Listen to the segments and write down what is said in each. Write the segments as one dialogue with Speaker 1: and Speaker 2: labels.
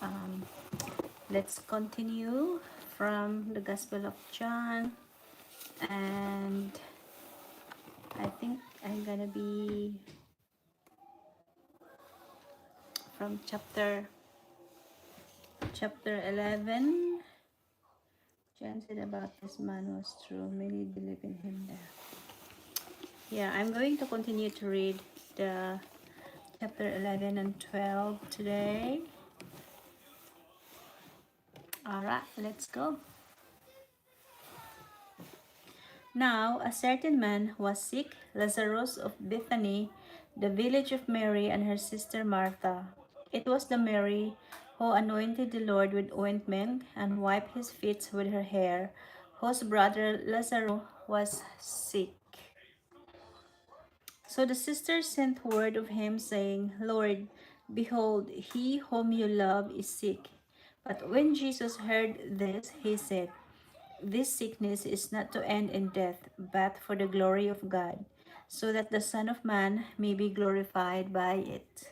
Speaker 1: Um, let's continue from the Gospel of John, and I think I'm gonna be from chapter 11. John said about this man was true. Many believe in him there. Yeah, I'm going to continue to read the chapter 11 and 12 today. Alright, let's go. Now a certain man was sick, Lazarus of Bethany, the village of Mary and her sister Martha. It was the Mary who anointed the Lord with ointment and wiped his feet with her hair, whose brother Lazarus was sick. So the sisters sent word of him, saying, Lord, behold, he whom you love is sick. But when Jesus heard this, he said, This sickness is not to end in death, but for the glory of God, so that the Son of Man may be glorified by it.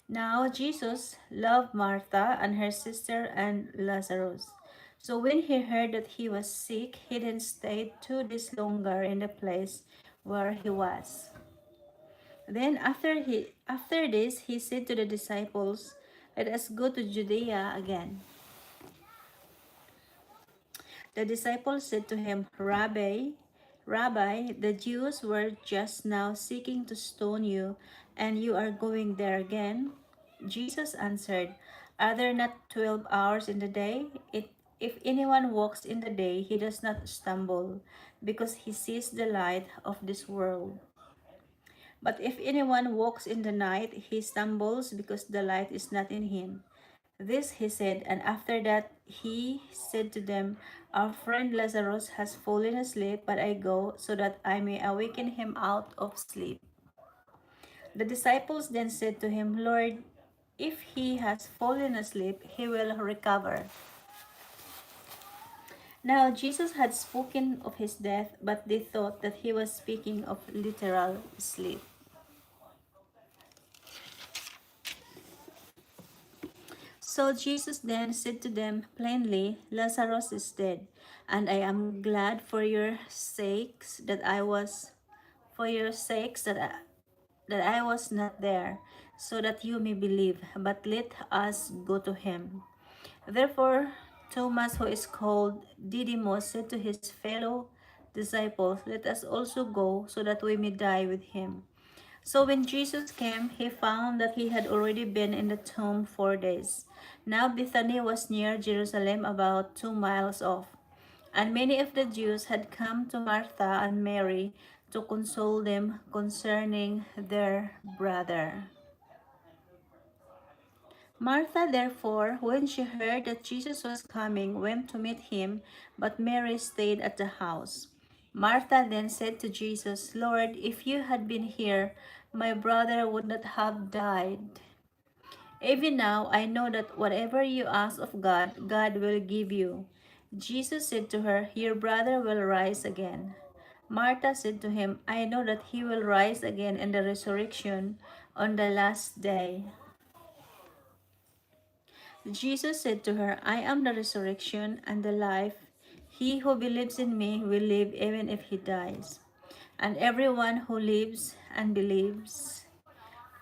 Speaker 1: Now Jesus loved Martha and her sister and Lazarus. So when he heard that he was sick, he then stayed 2 days longer in the place where he was. Then after this he said to the disciples, Let us go to Judea again. The disciples said to him, Rabbi, the Jews were just now seeking to stone you, and you are going there again? Jesus answered, Are there not 12 hours in the day? If anyone walks in the day, he does not stumble, because he sees the light of this world. But if anyone walks in the night, he stumbles, because the light is not in him. This he said, and after that he said to them, Our friend Lazarus has fallen asleep, but I go so that I may awaken him out of sleep. The disciples then said to him, Lord, if he has fallen asleep, he will recover. Now Jesus had spoken of his death, but they thought that he was speaking of literal sleep. So Jesus then said to them plainly, Lazarus is dead, and I am glad for your sakes that I was not there, so that you may believe. But let us go to him. Therefore Thomas, who is called Didymus, said to his fellow disciples, Let us also go, so that we may die with him. So when Jesus came, he found that he had already been in the tomb 4 days. Now Bethany was near Jerusalem, about 2 miles off. And many of the Jews had come to Martha and Mary to console them concerning their brother. Martha, therefore, when she heard that Jesus was coming, went to meet him, but Mary stayed at the house. Martha then said to Jesus, Lord, if you had been here, my brother would not have died. Even now I know that whatever you ask of God, God will give you. Jesus said to her, Your brother will rise again. Martha said to him, I know that he will rise again in the resurrection on the last day. Jesus said to her, I am the resurrection and the life. He who believes in me will live even if he dies. And everyone who lives and believes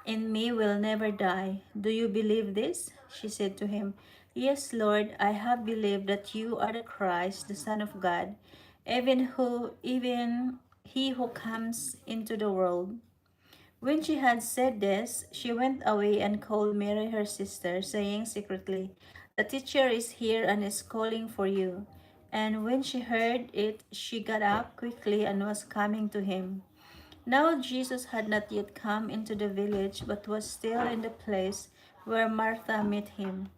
Speaker 1: in me will never die. Do you believe this? She said to him, Yes, Lord, I have believed that you are the Christ, the Son of God, even he who comes into the world. When she had said this, she went away and called Mary her sister, saying secretly, The teacher is here and is calling for you. And when she heard it, she got up quickly and was coming to him. Now Jesus had not yet come into the village, but was still in the place where Martha met him.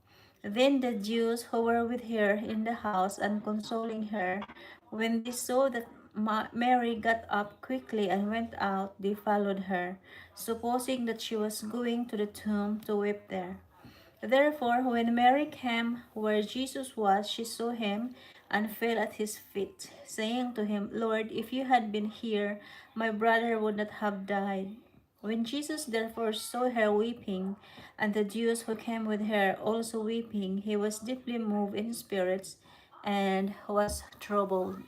Speaker 1: Then the Jews who were with her in the house and consoling her, when they saw that Mary got up quickly and went out, they followed her, supposing that she was going to the tomb to weep there. Therefore, when Mary came where Jesus was, she saw him and fell at his feet, saying to him, Lord, if you had been here, my brother would not have died. When Jesus therefore saw her weeping, and the Jews who came with her also weeping, he was deeply moved in spirits and was troubled,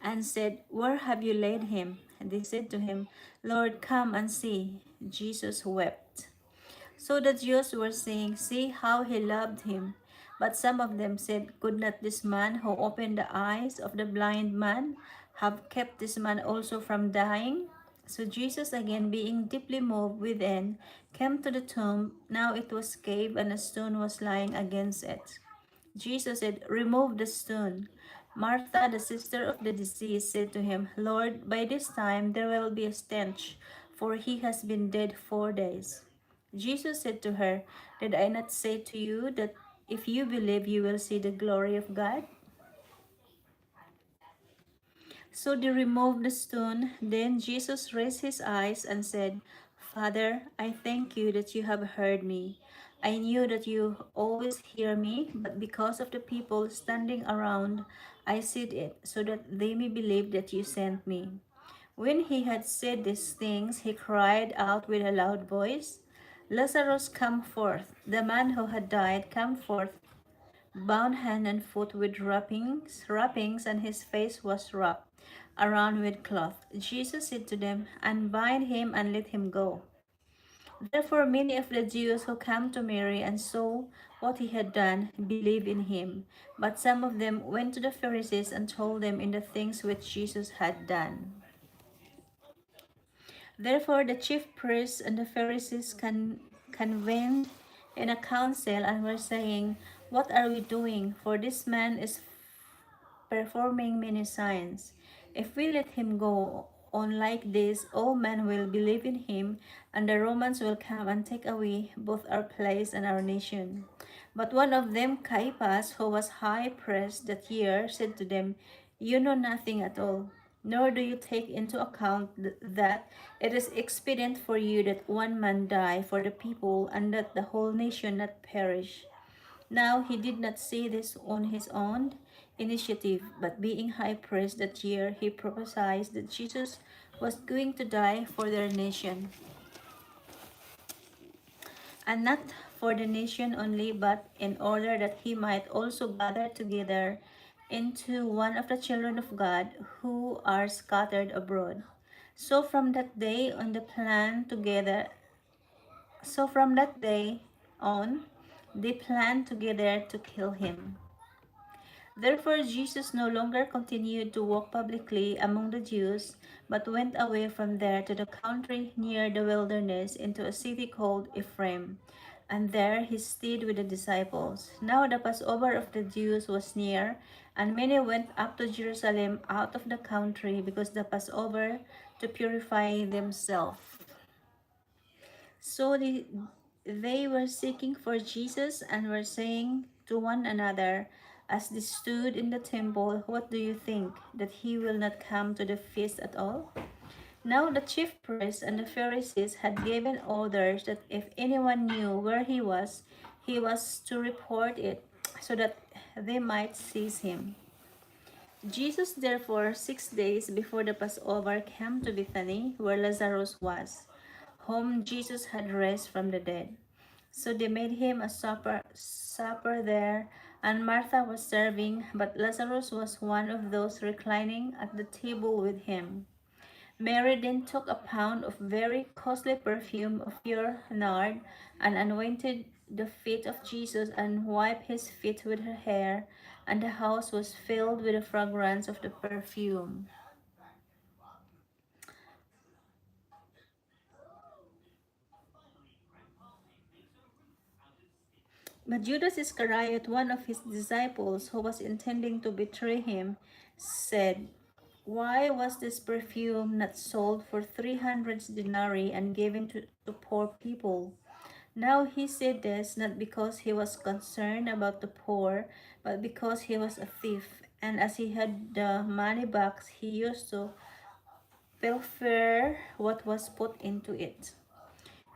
Speaker 1: and said, Where have you laid him? And they said to him, Lord, come and see. Jesus wept. So the Jews were saying, See how he loved him. But some of them said, Could not this man who opened the eyes of the blind man have kept this man also from dying? So Jesus, again being deeply moved within, came to the tomb. Now it was cave, and a stone was lying against it. Jesus said, Remove the stone. Martha, the sister of the deceased, said to him, Lord, by this time there will be a stench, for he has been dead 4 days. Jesus said to her, Did I not say to you that if you believe, you will see the glory of God? So they removed the stone. Then Jesus raised his eyes and said, Father, I thank you that you have heard me. I knew that you always hear me, but because of the people standing around, I said it, so that they may believe that you sent me. When he had said these things, he cried out with a loud voice, Lazarus, come forth. The man who had died, come forth, bound hand and foot with wrappings, and his face was wrapped around with cloth. Jesus said to them, Unbind him and let him go. Therefore many of the Jews who came to Mary and saw what he had done believed in him. But some of them went to the Pharisees and told them in the things which Jesus had done. Therefore the chief priests and the Pharisees convened in a council and were saying, What are we doing? For this man is performing many signs. If we let him go on like this, all men will believe in him, and the Romans will come and take away both our place and our nation. But one of them, Caiaphas, who was high priest that year, said to them, You know nothing at all, nor do you take into account that it is expedient for you that one man die for the people, and that the whole nation not perish. Now he did not say this on his own initiative, but being high priest that year, he prophesied that Jesus was going to die for their nation, and not for the nation only, but in order that he might also gather together into one of the children of God who are scattered abroad. So from that day on the plan together so from that day on they planned together to kill him. Therefore Jesus no longer continued to walk publicly among the Jews, but went away from there to the country near the wilderness into a city called Ephraim, and there he stayed with the disciples. Now the Passover of the Jews was near, and many went up to Jerusalem out of the country because the Passover to purify themselves. So they were seeking for Jesus and were saying to one another as they stood in the temple, What do you think? That he will not come to the feast at all? Now the chief priests and the Pharisees had given orders that if anyone knew where he was to report it, so that they might seize him. Jesus therefore 6 days before the Passover came to Bethany, where Lazarus was, whom Jesus had raised from the dead. So they made him a supper there, and Martha was serving, but Lazarus was one of those reclining at the table with him. Mary then took a pound of very costly perfume of pure nard, and anointed the feet of Jesus, and wiped his feet with her hair, and the house was filled with the fragrance of the perfume. But Judas Iscariot, one of his disciples, who was intending to betray him, said, Why was this perfume not sold for 300 denarii and given to poor people? Now he said this not because he was concerned about the poor, but because he was a thief, and as he had the money box, he used to pilfer what was put into it.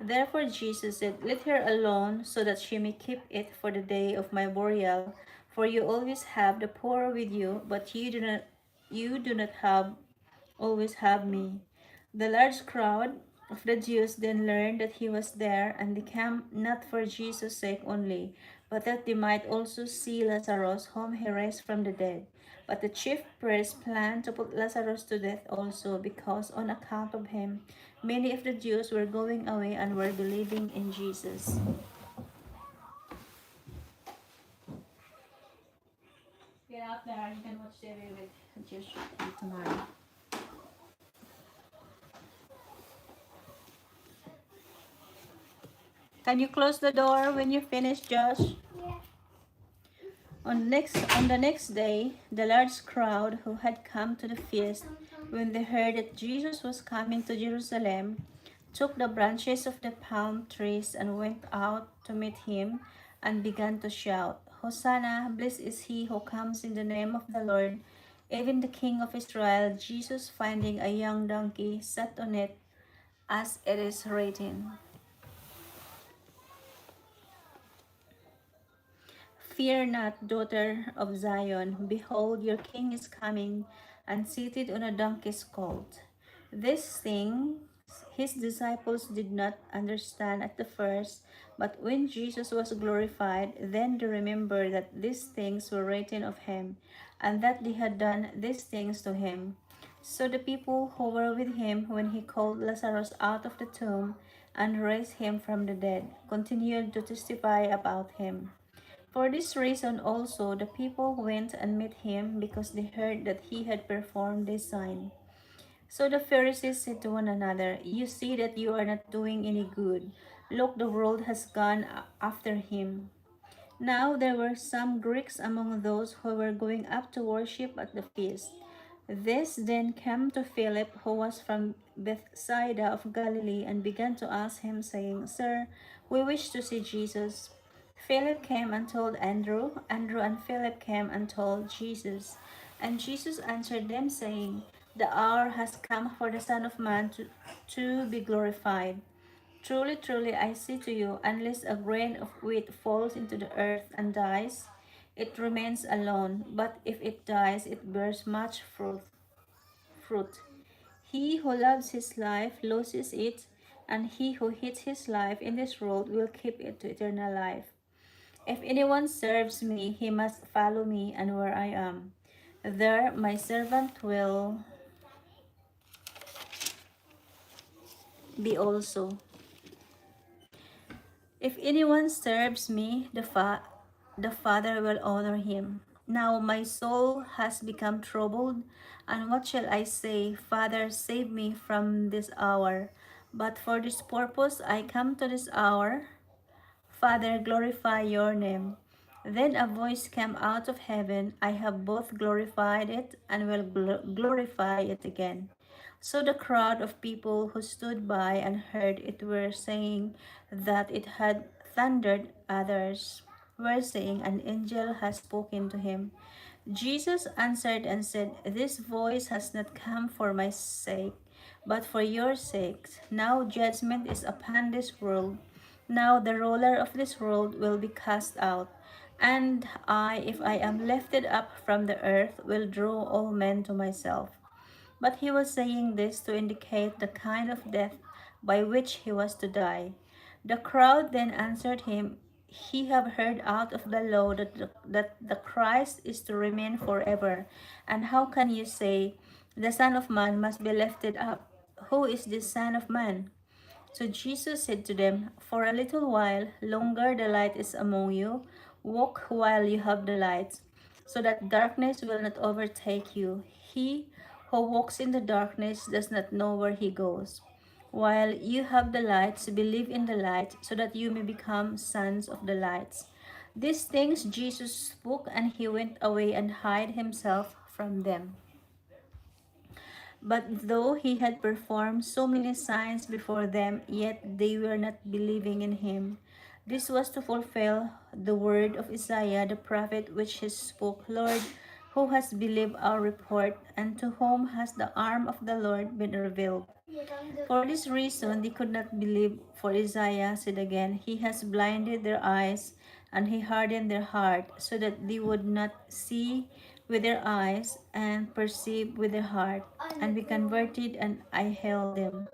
Speaker 1: Therefore Jesus said, Let her alone, so that she may keep it for the day of my burial. For you always have the poor with you, but you do not have always have me. The large crowd of the Jews then learned that he was there, and they came not for Jesus' sake only, but that they might also see Lazarus, whom he raised from the dead. But the chief priests planned to put Lazarus to death also, because on account of him, many of the Jews were going away and were believing in Jesus. Get out there, you can watch TV with Joshua tomorrow. Can you close the door when you finish, Josh? On the next day, the large crowd who had come to the feast, when they heard that Jesus was coming to Jerusalem, took the branches of the palm trees and went out to meet him and began to shout, Hosanna, blessed is he who comes in the name of the Lord, even the King of Israel. Jesus, finding a young donkey, sat on it, as it is written. Fear not, daughter of Zion. Behold, your king is coming, and seated on a donkey's colt. This thing his disciples did not understand at the first, but when Jesus was glorified, then they remembered that these things were written of him, and that they had done these things to him. So the people who were with him when he called Lazarus out of the tomb and raised him from the dead continued to testify about him. For this reason also the people went and met him, because they heard that he had performed this sign. So the Pharisees said to one another, You see that you are not doing any good. Look, the world has gone after him. Now there were some Greeks among those who were going up to worship at the feast. This then came to Philip, who was from Bethsaida of Galilee, and began to ask him, saying, Sir, we wish to see Jesus. Philip came and told Andrew. Andrew and Philip came and told Jesus. And Jesus answered them, saying, The hour has come for the Son of Man to be glorified. Truly, truly, I say to you, unless a grain of wheat falls into the earth and dies, it remains alone. But if it dies, it bears much fruit. He who loves his life loses it, and he who hates his life in this world will keep it to eternal life. If anyone serves me, he must follow me, and where I am, there my servant will be also. If anyone serves me, the Father will honor him. Now my soul has become troubled, and what shall I say? Father, save me from this hour. But for this purpose I come to this hour. Father, glorify your name. Then a voice came out of heaven, I have both glorified it and will glorify it again. So the crowd of people who stood by and heard it were saying that it had thundered. Others were saying, An angel has spoken to him. Jesus answered and said, This voice has not come for my sake, but for your sakes. Now judgment is upon this world. Now the ruler of this world will be cast out. And I, if I am lifted up from the earth, will draw all men to myself. But he was saying this to indicate the kind of death by which he was to die. The crowd then answered him, He have heard out of the law that the Christ is to remain forever. And how can you say, The Son of Man must be lifted up? Who is this Son of Man? So Jesus said to them, For a little while longer the light is among you. Walk while you have the light, so that darkness will not overtake you. He who walks in the darkness does not know where he goes. While you have the lights, believe in the light, so that you may become sons of the lights. These things Jesus spoke, and he went away and hid himself from them. But though he had performed so many signs before them, yet they were not believing in him. This was to fulfill the word of Isaiah the prophet, which he spoke, Lord, who has believed our report, and to whom has the arm of the Lord been revealed? For this reason they could not believe, for Isaiah said again, He has blinded their eyes, and he hardened their heart, so that they would not see with their eyes and perceive with their heart and be converted, and I healed them.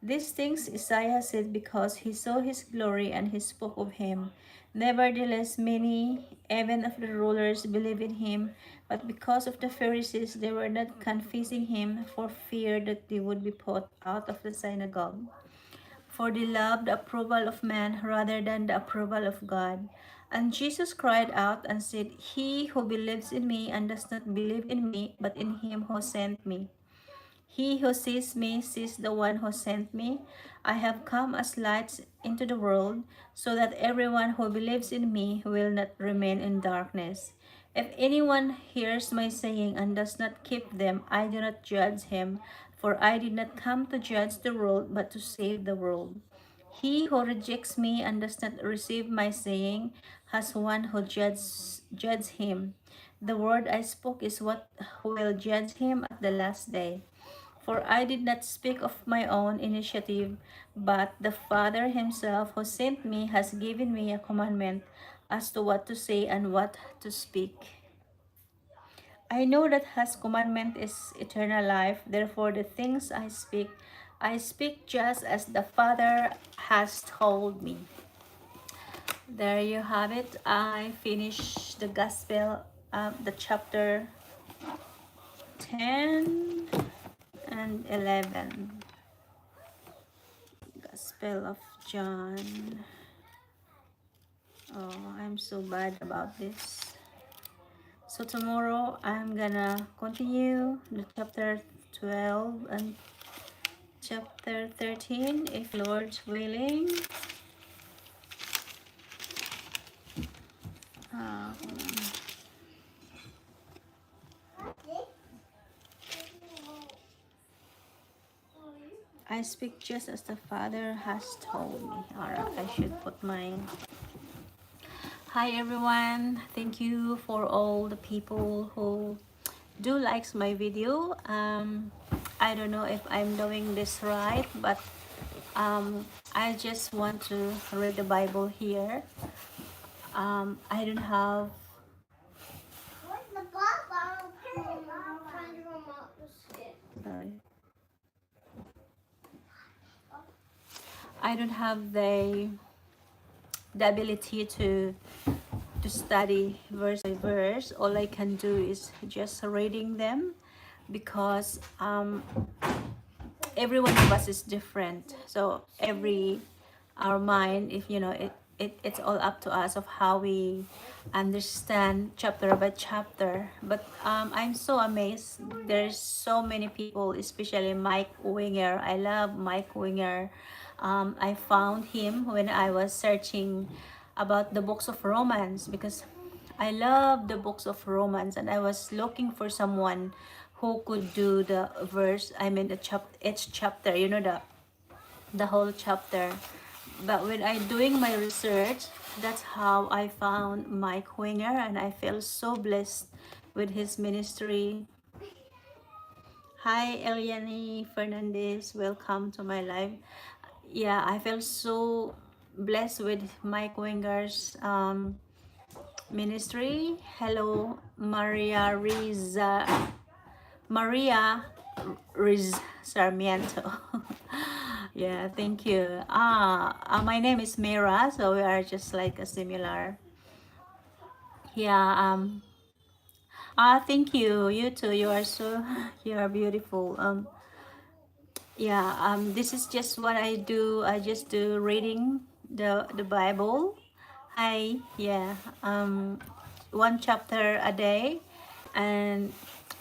Speaker 1: These things Isaiah said because he saw his glory and he spoke of him. Nevertheless, many, even of the rulers, believed in him, but because of the Pharisees, they were not confessing him for fear that they would be put out of the synagogue. For they loved the approval of man rather than the approval of God. And Jesus cried out and said, He who believes in me and does not believe in me, but in him who sent me. He who sees me sees the one who sent me. I have come as lights into the world, so that everyone who believes in me will not remain in darkness. If anyone hears my saying and does not keep them, I do not judge him, for I did not come to judge the world, but to save the world. He who rejects me and does not receive my saying has one who judges him. The word I spoke is what will judge him at the last day. For I did not speak of my own initiative, but the Father himself who sent me has given me a commandment as to what to say and what to speak. I know that his commandment is eternal life, therefore the things I speak just as the Father has told me. There you have it. I finished the Gospel, the chapter 10 and 11. Gospel of John. Oh, I'm so bad about this. So tomorrow I'm gonna continue the chapter 12 and chapter 13 if Lord's willing. Um, I speak just as the Father has told me. Alright, I should put mine. Hi everyone, thank you for all the people who do likes my video. I don't know if I'm doing this right, but I just want to read the Bible here. I don't have sorry. I don't have the ability to study verse by verse. All I can do is just reading them because every one of us is different. So our mind, if you know it's all up to us of how we understand chapter by chapter. But I'm so amazed. There's so many people, especially Mike Winger. I love Mike Winger. I found him when I was searching about the books of Romans because I love the books of Romans, and I was looking for someone who could do the verse, I mean the each chapter, you know, the whole chapter. But when I doing my research, that's how I found Mike Winger, and I feel so blessed with his ministry. Hi Eliane Fernandez, welcome to my live. Yeah, I feel so blessed with Mike Winger's ministry. Hello Maria Riz Sarmiento. Yeah, thank you. My name is Mira, so we are just like a similar. Yeah, thank you. You too. You are so, you are beautiful. Yeah, this is just what I do. I just do reading the Bible. Yeah, one chapter a day, and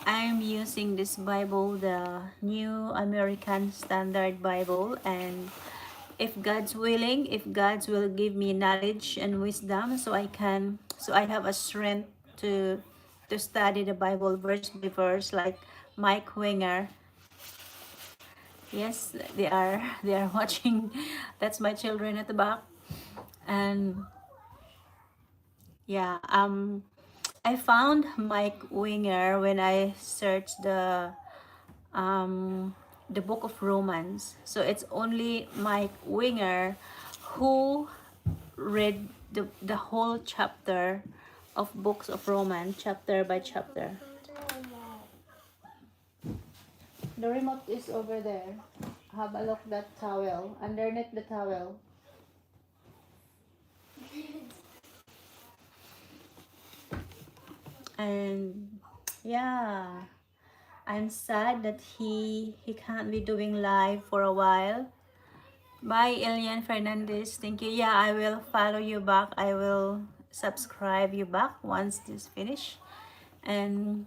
Speaker 1: I'm using this Bible, the New American Standard Bible, and if God's willing, if God's will give me knowledge and wisdom, so I have a strength to study the Bible verse by verse, like Mike Winger. Yes, they are watching. That's my children at the back. And yeah, I found Mike Winger when I searched the book of Romans. So it's only Mike Winger who read the whole chapter of books of Romans, chapter by chapter. The remote is over there. Have a look that towel. Underneath the towel. And yeah, I'm sad that he can't be doing live for a while. Bye, Elian Fernandez. Thank you. Yeah, I will follow you back. I will subscribe you back once this finish. And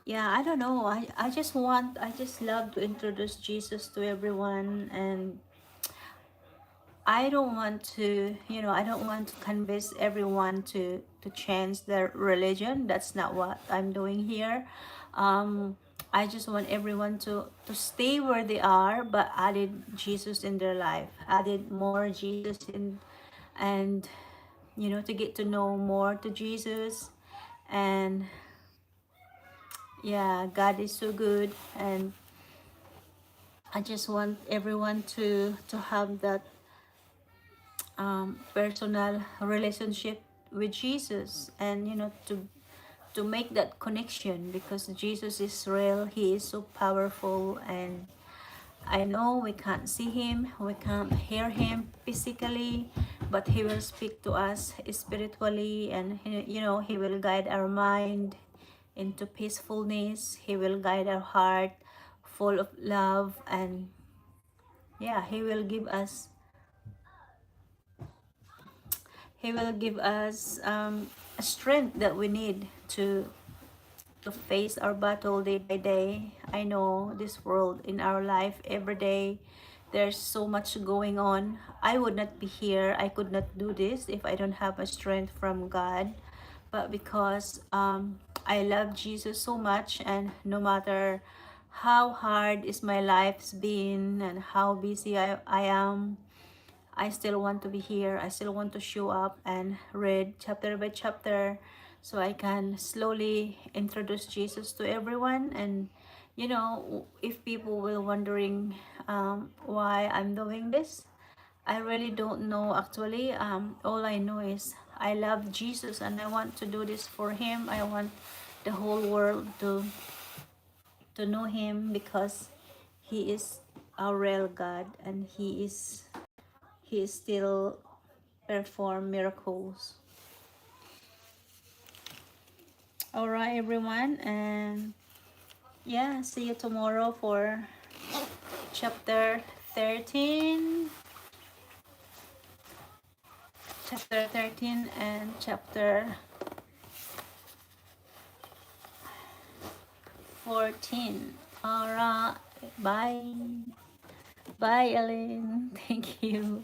Speaker 1: yeah, I don't know. I just love to introduce Jesus to everyone. And I don't want to, I don't want to convince everyone to change their religion. That's not what I'm doing here. I just want everyone to stay where they are, but added Jesus in their life, added more Jesus in, and to get to know more to Jesus. And yeah, God is so good, and I just want everyone to have that personal relationship with Jesus, and to make that connection, because Jesus is real. He is so powerful, and I know we can't see him, we can't hear him physically, but he will speak to us spiritually, and he will guide our mind into peacefulness. He will guide our heart full of love, and yeah, he will give us a strength that we need to face our battle day by day. I know this world, in our life every day, there's so much going on. I would not be here, I could not do this if I don't have a strength from God. But because I love Jesus so much, and no matter how hard is my life's been and how busy I am, I still want to be here. I still want to show up and read chapter by chapter, so I can slowly introduce Jesus to everyone. And if people were wondering why I'm doing this, I really don't know actually. All I know is I love Jesus, and I want to do this for him. I want the whole world to know him, because he is our real God, and he is still perform miracles. All right, everyone, and yeah, see you tomorrow for chapter 13, and chapter 14. All right, bye, Ellen. Thank you.